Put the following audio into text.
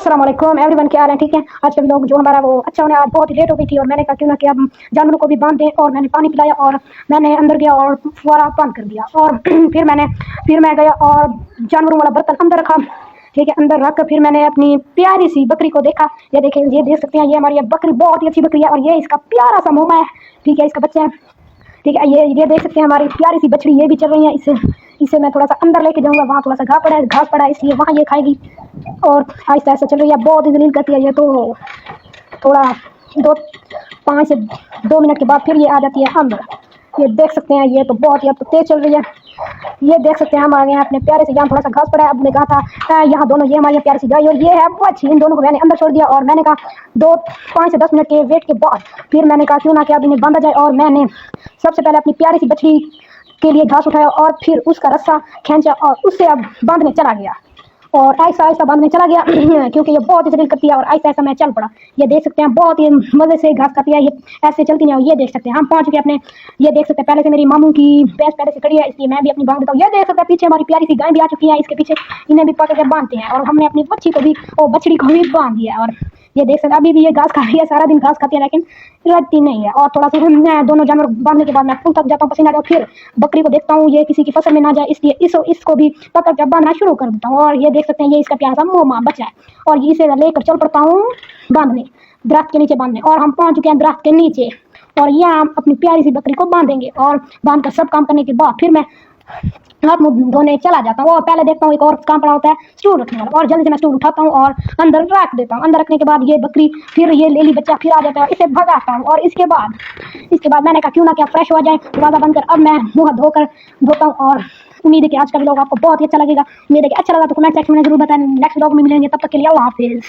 अस्सलाम वालेकुम एवरीवन, क्या हाल है? ठीक है। आज के लोग जो हमारा वो अच्छा होने आज बहुत लेट हो गई थी और मैंने कहा क्यों ना कि अब जानवरों को भी बांध दें, और मैंने पानी पिलाया और मैंने अंदर गया और फुवारा बंद कर दिया और फिर मैं गया और जानवरों वाला बर्तन अंदर रखा। ठीक है, अंदर रख कर फिर मैंने अपनी प्यारी सी बकरी को देखा। ये देखें, ये देख सकते हैं, ये हमारी बकरी बहुत ही अच्छी बकरी है और ये इसका प्यारा सा मोमा है। ठीक है, इसका बच्चा है। ठीक है, ये देख सकते हैं हमारी प्यारी सी बछड़ी, ये भी चल रही है। इसे मैं थोड़ा सा अंदर लेके जाऊंगा, वहाँ थोड़ा सा घास पड़ा है इसलिए वहाँ ये खाएगी और आहिस्ता आहिस्ता चल रही है। बहुत ही जलील करती है ये, तो थोड़ा 5 से 2 मिनट के बाद फिर ये आ जाती है अंदर। ये देख सकते हैं, ये तो बहुत ही अब तो तेज चल रही है। ये देख सकते हैं हम आ गए हैं अपने प्यारे से, यहाँ थोड़ा सा घास पड़ा है। अब मैंने कहा था यहाँ दोनों, ये हमारी प्यारी सी गाय और ये है बच्ची, इन दोनों को मैंने अंदर छोड़ दिया और मैंने कहा 5 से 10 मिनट के वेट के बाद फिर मैंने कहा क्यों ना कि अब इन्हें बांधा जाए। और मैंने सबसे पहले अपनी प्यारी सी बछड़ी के लिए घास उठाया और फिर उसका रस्सा खींचा और उससे अब बांधने चला गया और आहिस्ता आहिस्ता बांधने चला गया क्योंकि ये बहुत ही जलील करती है और आहिस्ता आहिस्ता मैं चल पड़ा। ये देख सकते हैं बहुत ही मजे से घास खाती है, ये ऐसे चलती नहीं है। ये देख सकते हैं हम पहुंच गए अपने, ये देख सकते हैं पहले से मेरी मामू की भैंस पहले से खड़ी है इसलिए मैं भी अपनी बांध देता हूँ। ये देख सकते हैं पीछे हमारी प्यारी सी गाय भी आ चुकी है, इसके पीछे इन्हें भी पकड़ के बांधते हैं और हमने अपनी बच्ची को भी और बछड़ी को भी बांध दिया। और ये देख सकते अभी भी ये घास खा रही है, सारा दिन घास खाती है लेकिन रखती नहीं है। और थोड़ा सा मैं दोनों जानवर बांधने के बाद मैं फुल थक जाता हूँ, पसीना आता है। फिर बकरी को देखता हूँ ये किसी की फसल में ना जाए इसलिए इसको भी पकड़ के बांधना शुरू कर देता हूँ। और ये देख सकते हैं ये इसका प्यारा सा मोमा बच्चा है और इसे लेकर चल पड़ता हूँ बांधने, दरख्त के नीचे बांधने। और हम पहुंच चुके हैं दरख्त के नीचे और यहाँ हम अपनी प्यारी सी बकरी को बांधेंगे और बांध कर सब काम करने के बाद फिर मैं हाथ मुंह धोने चला जाता हूँ। और पहले देखता हूँ एक और काम पड़ा होता है स्टूल रखने वाला, और जल्दी से मैं स्टूल उठाता हूँ और अंदर रख देता हूँ। अंदर रखने के बाद ये बकरी फिर ये लेली बच्चा फिर आ जाता है, इसे भगाता हूँ। और इसके बाद मैंने कहा क्यों ना क्या फ्रेश हो जाए, दरवाजा बंद कर अब मैं मुँह धोता हूँ। और उम्मीद है कि आज का व्लॉग आपको बहुत ही अच्छा लगेगा। उम्मीद है कि अच्छा लगा तो कमेंट सेक्शन में जरूर बताएं। नेक्स्ट व्लॉग में मिलेंगे, तब तक के लिए अल्लाह हाफिज़।